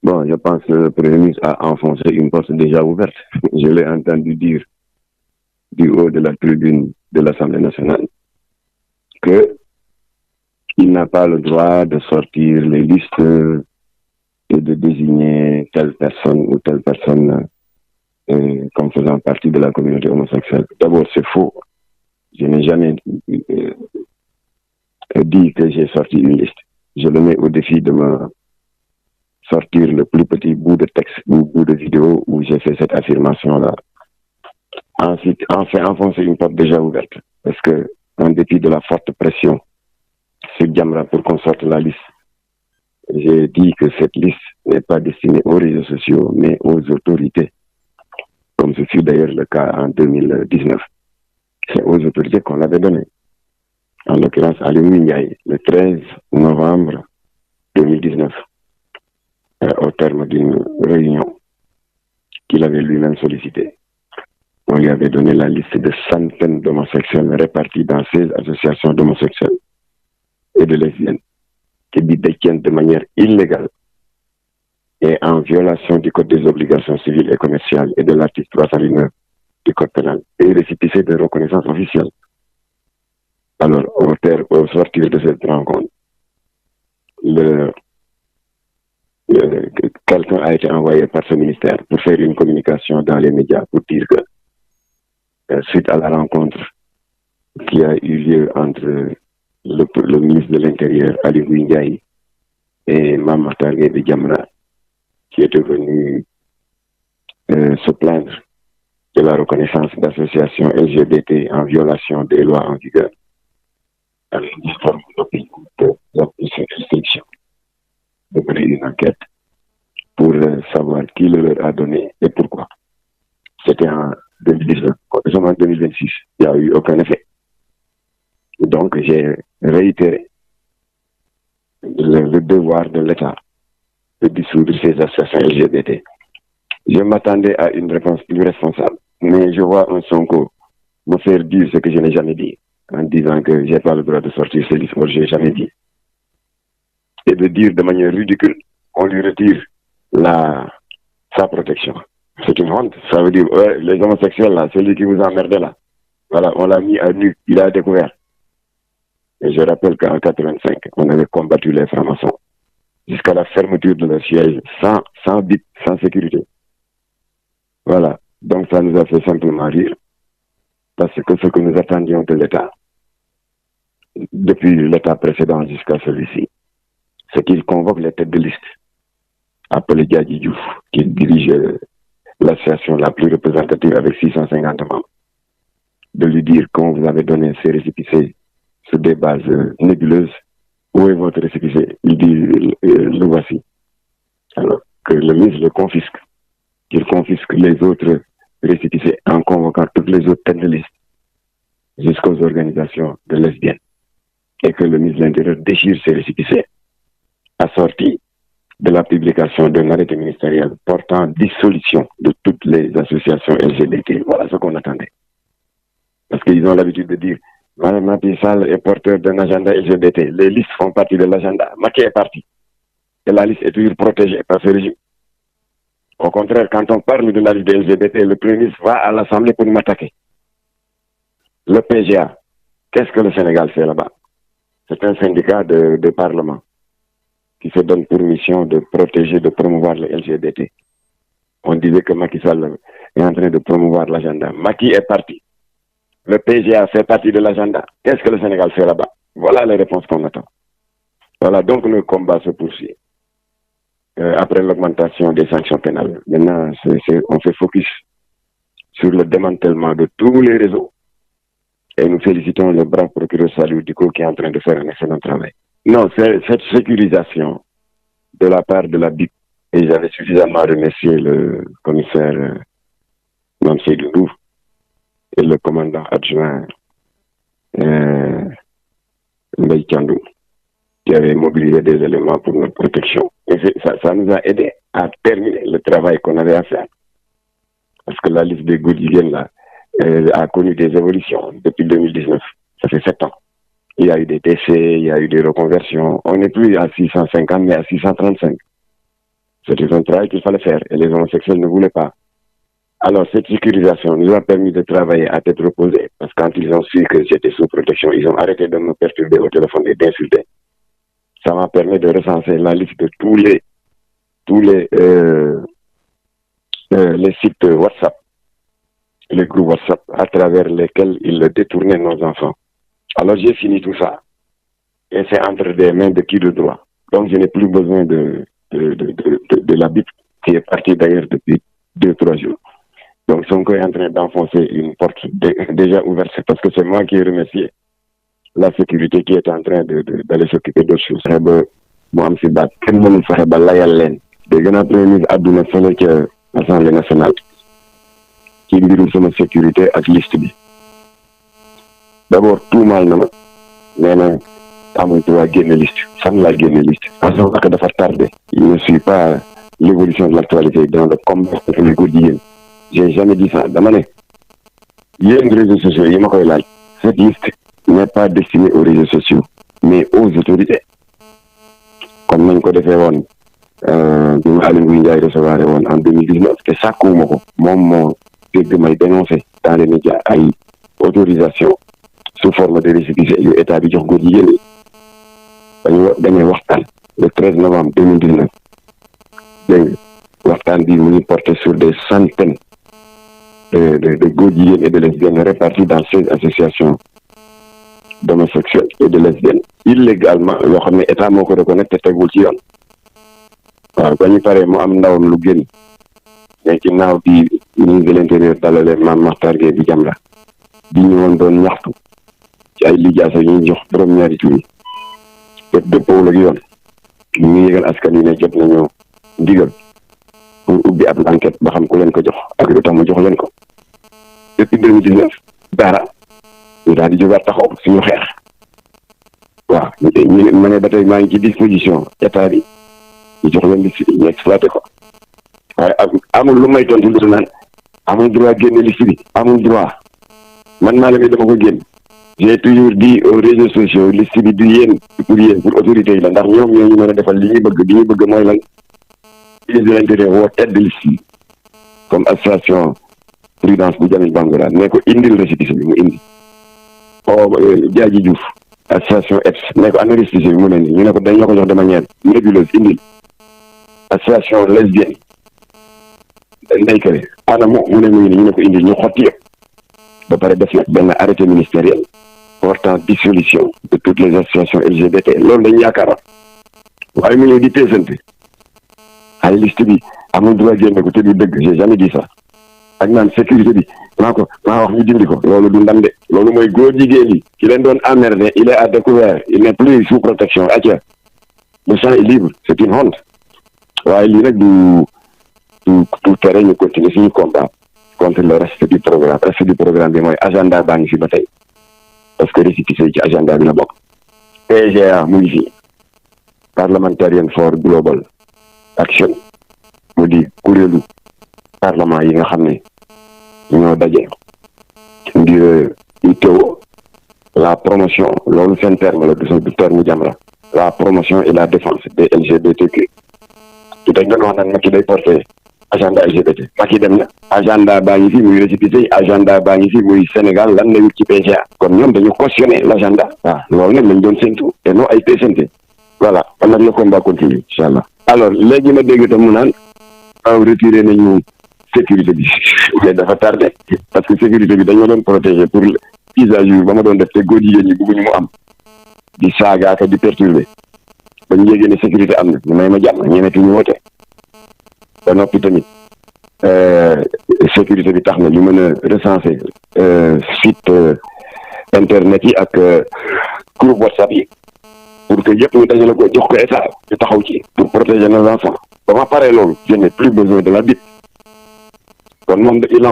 Bon, je pense que le Premier ministre a enfoncé une porte déjà ouverte. Je l'ai entendu dire du haut de la tribune de l'Assemblée nationale qu'il n'a pas le droit de sortir les listes et de désigner telle personne ou telle personne comme faisant partie de la communauté homosexuelle. D'abord, c'est faux. Je n'ai jamais dit que j'ai sorti une liste. Je le mets au défi de me sortir le plus petit bout de texte ou bout de vidéo où j'ai fait cette affirmation-là. Ensuite, enfoncer une porte déjà ouverte. Parce que, en dépit de la forte pression sur Jamra pour qu'on sorte la liste, j'ai dit que cette liste n'est pas destinée aux réseaux sociaux, mais aux autorités. Comme ce fut d'ailleurs le cas en 2019. C'est aux autorités qu'on l'avait donné. En l'occurrence, à Ndiaye, le 13 novembre 2019, au terme d'une réunion qu'il avait lui-même sollicitée. On lui avait donné la liste de centaines d'homosexuels répartis dans 16 associations d'homosexuels et de lesbiennes qui détiennent de manière illégale et en violation du Code des obligations civiles et commerciales et de l'article 309 du Code pénal et récipicé de reconnaissance officielle. Alors, au sortir de cette rencontre, quelqu'un a été envoyé par ce ministère pour faire une communication dans les médias pour dire que, suite à la rencontre qui a eu lieu entre le ministre de l'Intérieur, Ali Ndiaye, et Mamata de Jamra, qui était venu se plaindre de la reconnaissance d'associations LGBT en violation des lois en vigueur. Alors, il informe le pays de la restriction de mener une enquête pour savoir qui le leur a donné et pourquoi. C'était en 2019. Nous sommes en 2026. Il n'y a eu aucun effet. Donc, j'ai réitéré le devoir de l'État de dissoudre ces associations LGBT. Je m'attendais à une réponse plus responsable, mais je vois un Sonko me faire dire ce que je n'ai jamais dit, en disant que je n'ai pas le droit de sortir ces listes, je n'ai jamais dit. Et de dire de manière ridicule, on lui retire sa protection. C'est une honte. Ça veut dire, ouais, les homosexuels là, celui qui vous emmerdait là, voilà, on l'a mis à nu, il a découvert. Et je rappelle qu'en 85, on avait combattu les francs-maçons jusqu'à la fermeture de leur siège, sans bip, sans sécurité. Voilà. Donc ça nous a fait simplement rire, parce que ce que nous attendions de l'État, depuis l'État précédent jusqu'à celui-ci, c'est qu'il convoque les têtes de liste, appelé Diadji Diouf, qui dirige l'association la plus représentative avec 650 membres, de lui dire qu'on vous avait donné ces récépissés sur des bases nébuleuses. Où est votre récépissé? Il dit, le voici. Alors que le ministre le confisque, qu'il confisque les autres récépissés en convoquant toutes les autres têtes de liste jusqu'aux organisations de lesbiennes, et que le ministre de l'Intérieur déchire ces récépissés, assorti de la publication d'un arrêté ministériel portant dissolution de toutes les associations LGBT. Voilà ce qu'on attendait. Parce qu'ils ont l'habitude de dire, Mme Macky Sall est porteur d'un agenda LGBT. Les listes font partie de l'agenda. Macky est parti. Et la liste est toujours protégée par ce régime. Au contraire, quand on parle de la liste des LGBT, le Premier ministre va à l'Assemblée pour m'attaquer. Le PGA, qu'est-ce que le Sénégal fait là-bas? C'est un syndicat de parlement qui se donne pour mission de protéger, de promouvoir le LGBT. On disait que Macky Sall est en train de promouvoir l'agenda. Macky est parti. Le PGA fait partie de l'agenda. Qu'est-ce que le Sénégal fait là-bas? Voilà les réponses qu'on attend. Voilà, donc le combat se poursuit. Après l'augmentation des sanctions pénales, maintenant, on fait focus sur le démantèlement de tous les réseaux. Et nous félicitons le brave procureur Salou Diko qui est en train de faire un excellent travail. Non, c'est cette sécurisation de la part de la BIP, et j'avais suffisamment remercié le commissaire Mamsé Doudou et le commandant adjoint Mbaye Tiandou, qui avait mobilisé des éléments pour notre protection. Et ça nous a aidé à terminer le travail qu'on avait à faire. Parce que la liste des Goudigènes là a connu des évolutions depuis 2019. Ça fait 7 ans. Il y a eu des décès, il y a eu des reconversions. On n'est plus à 650, mais à 635. C'était un travail qu'il fallait faire et les homosexuels ne voulaient pas. Alors, cette sécurisation nous a permis de travailler à tête reposée parce que quand ils ont su que j'étais sous protection, ils ont arrêté de me perturber au téléphone et d'insulter. Ça m'a permis de recenser la liste de tous les sites WhatsApp, les groupes WhatsApp à travers lesquels ils détournaient nos enfants. Alors, j'ai fini tout ça et c'est entre des mains de qui de droit. Donc, je n'ai plus besoin de la BIP qui est partie d'ailleurs depuis 2-3 jours. Donc, Sonko est en train d'enfoncer une porte déjà ouverte parce que c'est moi qui ai remercié la sécurité qui est en train d'aller s'occuper d'autres choses. Moi, am si baat kenn mënul fexe ba layal leen dégg naa premier ministre àdduna fële ca Assemblée nationale ci mbirum sama sécurité ak liste bi d'abord tuumaal na ma nee na amul droit génne liste fan laa génne liste parce que dafa tardé. Je ne suis pas l'évolution de l'actualité dans le combat contre les góor jigéen. J'ai jamais dit ça dama ne yéen réseaux sociaux yi ma koy laaj cette liste n'est pas destinée aux réseaux sociaux mais aux autorités comme nañ ko defee woon bi ma Aly Ngouille Ndiaye recevoir woon en 2019 te sàkkuwuma ko moom moo dégg may dénoncer dans les médias ay autorisation sous forme de récépissé yu état bi jox góor jigéen ñi dañu demee waxtaan le 13 novembre 2019 dégg waxtaan bi mu ngi porté sur des centaines de góor jigéen et de lesbiennes répartis dans 16 associations d'homosexuels et de lesbiennes illégalement yoo xam ne état moo ko reconnaître te tegul ci yoon waaw ba ñu paree mu am ndawam lu génn mais ci naaw bi ministre de l'intérieur dalale Mame Makhtar Gueye bi Jamra bi ñu woon doon ñaxtu ci ay lijaasa yu ñu jox borom ñaari tur yi te dëppoowul ak yoon ñu ngi yëgal askan wi ne jot nañoo ndigal pour ubbi ab enquête ba xam ku leen ko jox ak lu tax mu jox leen ko depuis 2019 dara ñu daal di jógaat taxaw suñu xeex waaw ñu ma ne ba tey maa ngi ci disposition état bi ñu jox leen liste bi ñu exploité ko waaye amul lu may tontu lu naan amul droit génne liste bi amul droit man maa la dama ko génn j'ai toujours dit aux réseaux sociaux liste bi du yéen pour yéen pour autorité yi la ndax ñoom ñoo ñu mën a defal li ñu bëgg mooy lan ministre de l'intérieur woo tête de liste yi comme association prudence bu Jamil Bangoura ne ko indil récépissé bi mu indi Diadji Diouf association EPS ne ko ana récépissé bi mu ne nii ñu ne ko dañ la ko jox de manière nébuleuse indil association lesbienne Ndeye Kéré ana mu ne mu ngi nii ñu ne ko indil ñu xotti yëpp ba pare def nag benn arrêté ministériel portant dissolution de toutes les associations LGBT loolu dañu yaakaar waaye mu ñëw di teesante ay liste bi amul droit génne ko te du dëgg j'ai jamais dit ça ak naan sécurité bi maa wax ñu dindi ko loolu du ndam de loolu mooy góor jigéen yi ki leen doon emmerder il est à découvert il n'est plus sous protection atia le champ est libre c'est une honte waaye lii nag du tere ñu continuer suñu combat contre le reste du programme bi mooy agenda baa ngi fi ba tey parce que récépissé ci agenda bi la bokk PGA mu ngi fi Parliamentarian for Global Action mu di kuréelu parlement yi nga xam ne ñoo daje ngir itteewoo la promotion loolu seen terme la du terme Jamra la promotion et la défense des LGBTQ tu dañ doon wax naan Macky day porté agenda LGBT Macky dem na agenda baa ngi fi muy récépissé agenda baa ngi fi muy Sénégal lan la wut ci PGA kon ñoom dañu cautionné l'agenda waaw loolu nag lañ doon séntu et non ay pesante voilà kon nag le combat continue incha allah. alors léegi ma dégg tam mu naan retiré nañu sécurité bi mais dafa tardé parce que sécurité bi dañoo doon protéger pour mise à jour ba ma doon def te góor jigéen ñi bëgguñu mu am di saagaaka di perturber ba ñu yéegee ne sécurité am na ñu may ma jàmm ñemetu ñu woote ba noppi tamit sécurité bi tax na ñu mën a recenser site internet yi ak groupe WhatsApp yi pour que yëpp ñu dajale ko jox ko état ñu taxaw ci pour protéger nos enfants ba ma paree loolu je n'ai plus besoin de la BIP kon moom il